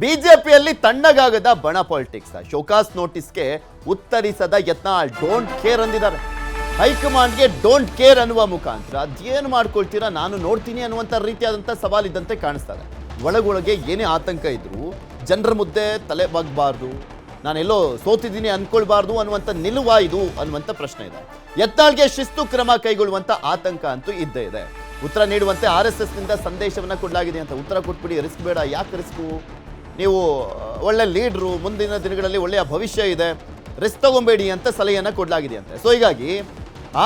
ಬಿಜೆಪಿಯಲ್ಲಿ ತಣ್ಣಗಾಗದ ಬಣ ಪಾಲಿಟಿಕ್ಸ್. ಶೋಕಾಸ್ ನೋಟಿಸ್ಗೆ ಉತ್ತರಿಸದ ಯತ್ನಾಳ್ ಡೋಂಟ್ ಕೇರ್ ಅಂದಿದ್ದಾರೆ. ಹೈಕಮಾಂಡ್ಗೆ ಡೋಂಟ್ ಕೇರ್ ಅನ್ನುವ ಮುಖಾಂತರ ಅದೇನು ಮಾಡ್ಕೊಳ್ತೀರಾ ನಾನು ನೋಡ್ತೀನಿ ಅನ್ನುವಂಥ ರೀತಿಯಾದಂಥ ಸವಾಲಿದ್ದಂತೆ ಕಾಣಿಸ್ತದೆ. ಒಳಗೊಳಗೆ ಏನೇ ಆತಂಕ ಇದ್ರೂ ಜನರ ಮುದ್ದೆ ತಲೆ ಬಾಗಬಾರ್ದು, ನಾನೆಲ್ಲೋ ಸೋತಿದ್ದೀನಿ ಅನ್ಕೊಳ್ಬಾರ್ದು ಅನ್ನುವಂಥ ನಿಲುವ ಇದು ಅನ್ನುವಂಥ ಪ್ರಶ್ನೆ ಇದೆ. ಯತ್ನಾಳ್ಗೆ ಶಿಸ್ತು ಕ್ರಮ ಕೈಗೊಳ್ಳುವಂಥ ಆತಂಕ ಅಂತೂ ಇದ್ದೇ ಇದೆ. ಉತ್ತರ ನೀಡುವಂತೆ RSS ನಿಂದ ಸಂದೇಶವನ್ನ ಕೊಡಲಾಗಿದೆ ಅಂತ. ಉತ್ತರ ಕೊಟ್ಬಿಡಿ, ರಿಸ್ಕ್ ಬೇಡ. ಯಾಕೆ ರಿಸ್ಕು? ನೀವು ಒಳ್ಳೆ ಲೀಡ್ರು, ಮುಂದಿನ ದಿನಗಳಲ್ಲಿ ಒಳ್ಳೆಯ ಭವಿಷ್ಯ ಇದೆ, ರಿಸ್ಕ್ ತಗೊಂಬೇಡಿ ಅಂತ ಸಲಹೆಯನ್ನು ಕೊಡಲಾಗಿದೆ ಅಂತೆ. ಸೊ ಹೀಗಾಗಿ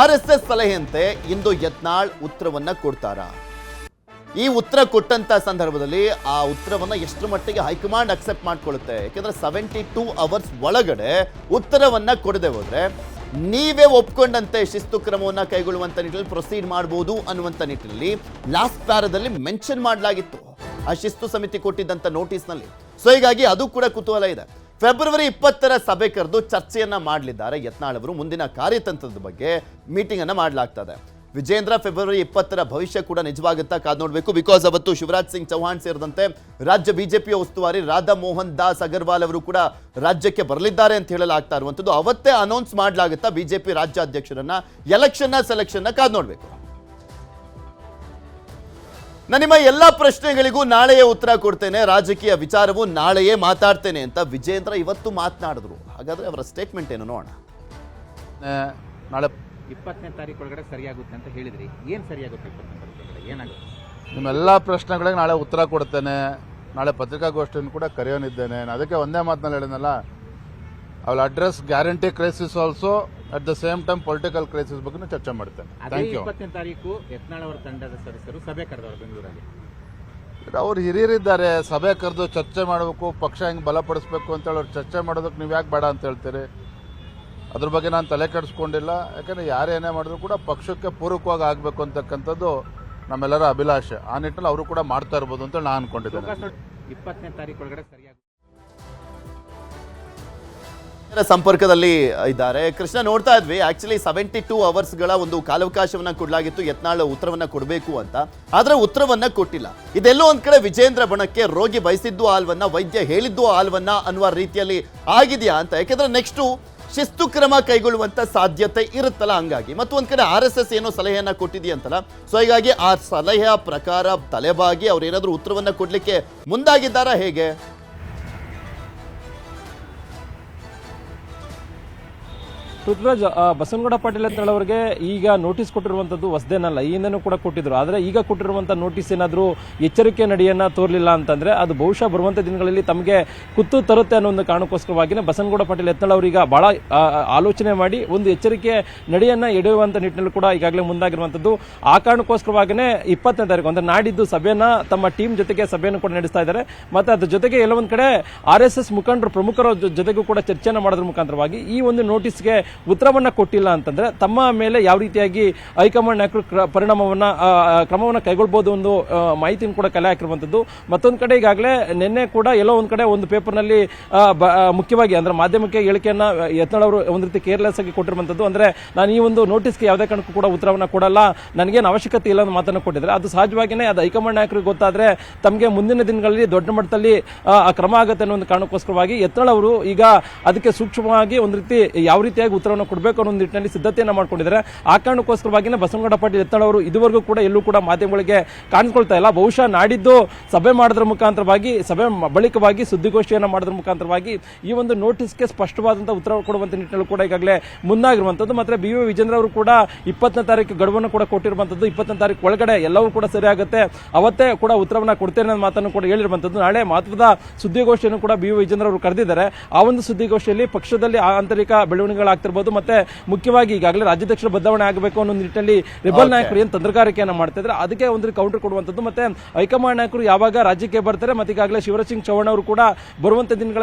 RSS ಸಲಹೆಯಂತೆ ಇಂದು ಯತ್ನಾಳ್ ಉತ್ತರವನ್ನ ಕೊಡ್ತಾರಾ? ಈ ಉತ್ತರ ಕೊಟ್ಟಂತ ಸಂದರ್ಭದಲ್ಲಿ ಆ ಉತ್ತರವನ್ನ ಎಷ್ಟು ಮಟ್ಟಿಗೆ ಹೈಕಮಾಂಡ್ ಅಕ್ಸೆಪ್ಟ್ ಮಾಡ್ಕೊಳ್ಳುತ್ತೆ? ಯಾಕೆಂದ್ರೆ 72 ಅವರ್ಸ್ ಒಳಗಡೆ ಉತ್ತರವನ್ನ ಕೊಡದೆ ಹೋದ್ರೆ ನೀವೇ ಒಪ್ಕೊಂಡಂತೆ ಶಿಸ್ತು ಕ್ರಮವನ್ನ ಕೈಗೊಳ್ಳುವಂತ ನಿಟ್ಟಿನಲ್ಲಿ ಪ್ರೊಸೀಡ್ ಮಾಡಬಹುದು ಅನ್ನುವಂಥ ನಿಟ್ಟಿನಲ್ಲಿ ಲಾಸ್ಟ್ ಪ್ಯಾರದಲ್ಲಿ ಮೆನ್ಷನ್ ಮಾಡಲಾಗಿತ್ತು ಆ ಶಿಸ್ತು ಸಮಿತಿ ಕೊಟ್ಟಿದ್ದಂಥ ನೋಟಿಸ್ನಲ್ಲಿ. ಸೊ ಹೀಗಾಗಿ ಅದು ಕೂಡ ಕುತೂಹಲ ಇದೆ. ಫೆಬ್ರವರಿ 20ರ ಸಭೆ ಕರೆದು ಚರ್ಚೆಯನ್ನ ಮಾಡಲಿದ್ದಾರೆ ಯತ್ನಾಳ್ ಅವರು. ಮುಂದಿನ ಕಾರ್ಯತಂತ್ರದ ಬಗ್ಗೆ ಮೀಟಿಂಗ್ ಅನ್ನ ಮಾಡಲಾಗ್ತದೆ. ವಿಜೇಂದ್ರ ಫೆಬ್ರವರಿ 20ರ ಭವಿಷ್ಯ ಕೂಡ ನಿಜವಾಗುತ್ತಾ ಕಾದ್ ನೋಡಬೇಕು. ಬಿಕಾಸ್ ಅವತ್ತು ಶಿವರಾಜ್ ಸಿಂಗ್ ಚೌಹಾಣ್ ಸೇರಿದಂತೆ ರಾಜ್ಯ ಬಿಜೆಪಿಯ ಉಸ್ತುವಾರಿ ರಾಧಾ ಮೋಹನ್ ದಾಸ್ ಅಗರ್ವಾಲ್ ಅವರು ಕೂಡ ರಾಜ್ಯಕ್ಕೆ ಬರಲಿದ್ದಾರೆ ಅಂತ ಹೇಳಲಾಗ್ತಾ ಇರುವಂಥದ್ದು. ಅವತ್ತೇ ಅನೌನ್ಸ್ ಮಾಡಲಾಗುತ್ತಾ ಬಿಜೆಪಿ ರಾಜ್ಯಾಧ್ಯಕ್ಷರನ್ನ, ಎಲೆಕ್ಷನ್ ಸೆಲೆಕ್ಷನ್ ಕಾದ್ ನೋಡಬೇಕು. ನಿಮ್ಮ ಎಲ್ಲ ಪ್ರಶ್ನೆಗಳಿಗೂ ನಾಳೆಯೇ ಉತ್ತರ ಕೊಡ್ತೇನೆ, ರಾಜಕೀಯ ವಿಚಾರವು ನಾಳೆಯೇ ಮಾತಾಡ್ತೇನೆ ಅಂತ ವಿಜೇಂದ್ರ ಇವತ್ತು ಮಾತನಾಡಿದ್ರು. ಹಾಗಾದ್ರೆ ಅವರ ಸ್ಟೇಟ್ಮೆಂಟ್ ಏನು ನೋಡೋಣ. ನಾಳೆ 20ನೇ ತಾರೀಕು ಒಳಗಡೆ ಸರಿಯಾಗುತ್ತೆ ಅಂತ ಹೇಳಿದ್ರಿ. ಏನು ಸರಿಯಾಗುತ್ತೆ? 20ನೇ ತಾರೀಕು ಒಳಗಡೆ ಏನಾಗುತ್ತೆ? ನಿಮ್ಮೆಲ್ಲ ಪ್ರಶ್ನೆಗಳಿಗೆ ನಾಳೆ ಉತ್ತರ ಕೊಡ್ತೇನೆ. ನಾಳೆ ಪತ್ರಿಕಾಗೋಷ್ಠಿಯನ್ನು ಕೂಡ ಕರೆಯೋನಿದ್ದೇನೆ. ಅದಕ್ಕೆ ಒಂದೇ ಮಾತನಲ್ಲಿ ಹೇಳಿದ್ನಲ್ಲ, I will address guarantee crisis also at the same time political crisis ಬಗ್ಗೆ ಚರ್ಚೆ ಮಾಡ್ತೇನೆ. Thank you. 20ನೇ ತಾರೀಕು ಯತ್ನಾಳ್ ಅವರ ತಂಡದ ಸದಸ್ಯರು ಸಭೆ ಕರೆದವರು ಬೆಂಗಳೂರಲ್ಲಿ. ಅವ್ರು ಹಿರಿಯರಿದ್ದಾರೆ, ಸಭೆ ಕರೆದು ಚರ್ಚೆ ಮಾಡಬೇಕು, ಪಕ್ಷ ಹೆಂಗೆ ಬಲಪಡಿಸಬೇಕು ಅಂತೇಳಿ ಅವ್ರು ಚರ್ಚೆ ಮಾಡೋದಕ್ಕೆ ನೀವು ಯಾಕೆ ಬೇಡ ಅಂತ ಹೇಳ್ತೀರಿ? ಅದ್ರ ಬಗ್ಗೆ ನಾನು ತಲೆ ಕೆಡಿಸ್ಕೊಂಡಿಲ್ಲ. ಯಾಕಂದ್ರೆ ಯಾರೇನೇ ಮಾಡಿದ್ರು ಕೂಡ ಪಕ್ಷಕ್ಕೆ ಪೂರಕವಾಗಿ ಆಗಬೇಕು ಅಂತಕ್ಕಂಥದ್ದು ನಮ್ಮೆಲ್ಲರ ಅಭಿಲಾಷೆ. ಆ ನಿಟ್ಟಿನಲ್ಲಿ ಅವರು ಕೂಡ ಮಾಡ್ತಾ ಇರ್ಬೋದು ಅಂತ ನಾನು ಅನ್ಕೊಂಡಿದ್ದೇನೆ. 20ನೇ ತಾರೀಕು ಒಳಗಡೆ ಸರಿಯಾಗಿ ಸಂಪರ್ಕದಲ್ಲಿ ಇದ್ದಾರೆ. ಕೃಷ್ಣ, ನೋಡ್ತಾ ಇದ್ವಿ ಆಕ್ಚುಲಿ 72 ಅವರ್ಸ್ಗಳ ಒಂದು ಕಾಲಾವಕಾಶವನ್ನ ಕೊಡಲಾಗಿತ್ತು ಯತ್ನಾಳ್ ಉತ್ತರವನ್ನ ಕೊಡಬೇಕು ಅಂತ. ಆದ್ರೆ ಉತ್ತರವನ್ನ ಕೊಟ್ಟಿಲ್ಲ. ಇದೆಲ್ಲೋ ಒಂದ್ ಕಡೆ ವಿಜೇಂದ್ರ ಬಣಕ್ಕೆ ರೋಗಿ ಬಯಸಿದ್ದು ಆಲ್ವನ್ನ, ವೈದ್ಯ ಹೇಳಿದ್ದು ಆಲ್ವನ್ನ ಅನ್ನುವ ರೀತಿಯಲ್ಲಿ ಆಗಿದೆಯಾ ಅಂತ. ಯಾಕೆಂದ್ರೆ ನೆಕ್ಸ್ಟ್ ಶಿಸ್ತು ಕ್ರಮ ಕೈಗೊಳ್ಳುವಂತ ಸಾಧ್ಯತೆ ಇರುತ್ತಲ್ಲ, ಹಂಗಾಗಿ. ಮತ್ತು ಒಂದ್ ಕಡೆ RSS ಏನೋ ಸಲಹೆಯನ್ನ ಕೊಟ್ಟಿದೆಯಂತಲ್ಲ. ಸೊ ಹೀಗಾಗಿ ಆ ಸಲಹೆಯ ಪ್ರಕಾರ ತಲೆಬಾಗಿ ಅವ್ರು ಏನಾದ್ರೂ ಉತ್ತರವನ್ನ ಕೊಡ್ಲಿಕ್ಕೆ ಮುಂದಾಗಿದ್ದಾರಾ ಹೇಗೆ? ಪೃಥ್ವಿರಾಜ್, ಬಸವನಗೌಡ ಪಾಟೀಲ್ ಅಂತ ಹೇಳೋರಿಗೆ ಈಗ ನೋಟಿಸ್ ಕೊಟ್ಟಿರುವಂತದ್ದು ಹೊಸದೇನಲ್ಲ, ಈ ಹಿಂದೆನೂ ಕೂಡ ಕೊಟ್ಟಿದ್ರು. ಆದರೆ ಈಗ ಕೊಟ್ಟಿರುವಂಥ ನೋಟಿಸ್ ಏನಾದರೂ ಎಚ್ಚರಿಕೆ ನಡೆಯನ್ನ ತೋರಲಿಲ್ಲ ಅಂತಂದ್ರೆ ಅದು ಬಹುಶಃ ಬರುವಂಥ ದಿನಗಳಲ್ಲಿ ತಮಗೆ ಕುತ್ತು ತರುತ್ತೆ ಅನ್ನೋ ಒಂದು ಕಾರಣಕ್ಕೋಸ್ಕರವಾಗಿನೇ ಬಸವನಗೌಡ ಪಾಟೀಲ್ ಯತ್ನಾಳ್ ಅವರೀಗ ಬಹಳ ಆಲೋಚನೆ ಮಾಡಿ ಒಂದು ಎಚ್ಚರಿಕೆ ನಡೆಯನ್ನ ಎಡೆಯುವಂಥ ನಿಟ್ಟಿನಲ್ಲಿ ಕೂಡ ಈಗಾಗಲೇ ಮುಂದಾಗಿರುವಂಥದ್ದು. ಆ ಕಾರಣಕ್ಕೋಸ್ಕರವಾಗಿನೇ 20ನೇ ತಾರೀಕು ಅಂದ್ರೆ ನಾಡಿದ್ದು ಸಭೆಯನ್ನ ತಮ್ಮ ಟೀಮ್ ಜೊತೆಗೆ ಸಭೆಯನ್ನು ಕೂಡ ನಡೆಸ್ತಾ ಇದ್ದಾರೆ. ಮತ್ತೆ ಅದ್ರ ಜೊತೆಗೆ ಎಲ್ಲೊಂದ್ ಕಡೆ RSS ಮುಖಂಡರು, ಪ್ರಮುಖರ ಜೊತೆಗೂ ಕೂಡ ಚರ್ಚೆಯನ್ನು ಮಾಡೋದ್ರ ಮುಖಾಂತರವಾಗಿ ಈ ಒಂದು ನೋಟಿಸ್ಗೆ ಉತ್ತರವನ್ನ ಕೊಟ್ಟಿಲ್ಲ ಅಂತಂದ್ರೆ ತಮ್ಮ ಮೇಲೆ ಯಾವ ರೀತಿಯಾಗಿ ಹೈಕಮಾಂಡ್ ನಾಯಕರು ಕ್ರಮವನ್ನ ಕೈಗೊಳ್ಳಬಹುದು ಒಂದು ಮಾಹಿತಿಯನ್ನು ಕೂಡ ಕಲೆ ಹಾಕಿರುವಂತದ್ದು. ಮತ್ತೊಂದು ಕಡೆ ಈಗಾಗಲೇ ನಿನ್ನೆ ಕೂಡ ಎಲ್ಲೋ ಒಂದ್ ಕಡೆ ಒಂದು ಪೇಪರ್ನಲ್ಲಿ ಮುಖ್ಯವಾಗಿ ಅಂದ್ರೆ ಮಾಧ್ಯಮಕ್ಕೆ ಹೇಳಿಕೆಯನ್ನ ಯತ್ನಾಳ್ ಅವರು ಒಂದು ರೀತಿ ಕೇರ್ಲೆಸ್ ಆಗಿ ಕೊಟ್ಟಿರುವಂತದ್ದು. ಅಂದ್ರೆ ನಾನು ಈ ಒಂದು ನೋಟಿಸ್ಗೆ ಯಾವುದೇ ಕಾರಣಕ್ಕೂ ಕೂಡ ಉತ್ತರವನ್ನ ಕೊಡಲ್ಲ, ನನಗೇನು ಅವಶ್ಯಕತೆ ಇಲ್ಲ ಅನ್ನೋ ಮಾತನ್ನು ಕೊಟ್ಟಿದ್ದಾರೆ. ಅದು ಸಹಜವಾಗಿಯೇ ಅದು ಹೈಕಮಾಂಡ್ ನಾಯಕರಿಗೆ ಗೊತ್ತಾದ್ರೆ ತಮಗೆ ಮುಂದಿನ ದಿನಗಳಲ್ಲಿ ದೊಡ್ಡ ಮಟ್ಟದಲ್ಲಿ ಕ್ರಮ ಆಗುತ್ತೆ ಅನ್ನೋ ಒಂದು ಕಾರಣಕ್ಕೋಸ್ಕರವಾಗಿ ಯತ್ನಾಳ್ ಅವರು ಈಗ ಅದಕ್ಕೆ ಸೂಕ್ಷ್ಮವಾಗಿ ಒಂದು ರೀತಿ ಯಾವ ರೀತಿಯಾಗಿ ಉತ್ತರವನ್ನು ಕೊಡಬೇಕು ಅನ್ನೋ ನಿಟ್ಟಿನಲ್ಲಿ ಸಿದ್ಧತೆಯನ್ನು ಮಾಡ್ಕೊಂಡಿದ್ದಾರೆ. ಆ ಕಾರಣಕ್ಕೋಸ್ಕರವಾಗಿಯೇ ಬಸವನಗೌಡ ಪಾಟೀಲ್ ಯತ್ನಾಳ್ ಅವರು ಇದುವರೆಗೂ ಕೂಡ ಎಲ್ಲೂ ಕೂಡ ಮಾಧ್ಯಮಗಳಿಗೆ ಕಾಣಿಸ್ಕೊಳ್ತಾ ಇಲ್ಲ. ಬಹುಶಃ ನಾಡಿದ್ದು ಸಭೆ ಮಾಡೋದ್ರ ಮುಖಾಂತರವಾಗಿ, ಸಭೆ ಬಳಿಕವಾಗಿ ಸುದ್ದಿಗೋಷ್ಠಿಯನ್ನು ಮಾಡೋದ್ರ ಮುಖಾಂತರವಾಗಿ ಈ ಒಂದು ನೋಟಿಸ್ಗೆ ಸ್ಪಷ್ಟವಾದಂತಹ ಉತ್ತರ ಕೊಡುವಂತ ನಿಟ್ಟಿನಲ್ಲಿ ಕೂಡ ಈಗಾಗಲೇ ಮುಂದಾಗಿರುವಂತದ್ದು. ಮತ್ತೆ BV ವಿಜೇಂದ್ರ ಅವರು ಕೂಡ 20ನೇ ತಾರೀಕು ಗಡುವನ್ನು ಕೂಡ ಕೊಟ್ಟಿರುವಂತದ್ದು. 20ನೇ ತಾರೀಕು ಒಳಗಡೆ ಎಲ್ಲವೂ ಕೂಡ ಸರಿಯಾಗುತ್ತೆ, ಅವತ್ತೇ ಕೂಡ ಉತ್ತರವನ್ನ ಕೊಡ್ತೇನೆ ಅನ್ನೋ ಮಾತನ್ನು ಕೂಡ ಹೇಳಿರುವಂತದ್ದು. ನಾಳೆ ಮಹತ್ವದ ಸುದ್ದಿಗೋಷ್ಠಿಯನ್ನು ಕೂಡ BV ವಿಜೇಂದ್ರ ಅವರು ಕರೆದಿದ್ದಾರೆ. ಆ ಒಂದು ಸುದ್ದಿಗೋಷ್ಠಿಯಲ್ಲಿ ಪಕ್ಷದಲ್ಲಿ ಆಂತರಿಕ ಬೆಳವಣಿಗೆಗಳಾಗ್ತಿರ್ಬೋದು, ಮತ್ತೆ ಮುಖ್ಯವಾಗಿ ಈಗಾಗಲೇ ರಾಜ್ಯಾಧ್ಯಕ್ಷರ ಬದಲಾವಣೆ ಆಗಬೇಕು ಅನ್ನೋ ನಿಟ್ಟಿನಲ್ಲಿ ರೆಬಲ್ ನಾಯಕರು ಏನು ತಂತ್ರಗಾರಿಕೆಯನ್ನು ಮಾಡ್ತಾ ಇದ್ದಾರೆ ಅದಕ್ಕೆ ಒಂದು ಕೌಂಟರ್ ಕೊಡುವಂತದ್ದು. ಮತ್ತೆ ಹೈಕಮಾಂಡ್ ನಾಯಕರು ಯಾವಾಗ ರಾಜ್ಯಕ್ಕೆ ಬರ್ತಾರೆ, ಮತ್ತೆ ಈಗಾಗಲೇ ಶಿವರಾಜ್ ಸಿಂಗ್ ಚೌಹಾಣ್ ಅವರು ಕೂಡ ಬರುವಂತ ದಿನಗಳ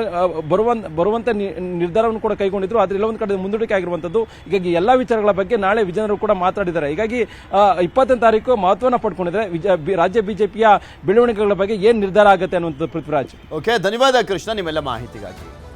ಬರುವಂತ ನಿರ್ಧಾರವನ್ನು ಕೂಡ ಕೈಗೊಂಡಿದ್ರು. ಆದ್ರೆ ಎಲ್ಲೊಂದು ಕಡೆ ಮುಂದೂಡಿಕೆ ಆಗಿರುವಂತದ್ದು. ಹೀಗಾಗಿ ಎಲ್ಲಾ ವಿಚಾರಗಳ ಬಗ್ಗೆ ನಾಳೆ ವಿಜೇಂದ್ರ ಕೂಡ ಮಾತಾಡಿದ್ದಾರೆ. ಹೀಗಾಗಿ 20ನೇ ತಾರೀಕು ಮಹತ್ವನ ಪಡ್ಕೊಂಡಿದ್ದಾರೆ. ರಾಜ್ಯ ಬಿಜೆಪಿಯ ಬೆಳವಣಿಗೆಗಳ ಬಗ್ಗೆ ಏನ್ ನಿರ್ಧಾರ ಆಗುತ್ತೆ ಅನ್ನುವಂಥದ್ದು. ಪೃಥ್ವಿರಾಜ್, ಓಕೆ, ಧನ್ಯವಾದ ಕೃಷ್ಣ ನಿಮ್ಮೆಲ್ಲ ಮಾಹಿತಿಗಾಗಿ.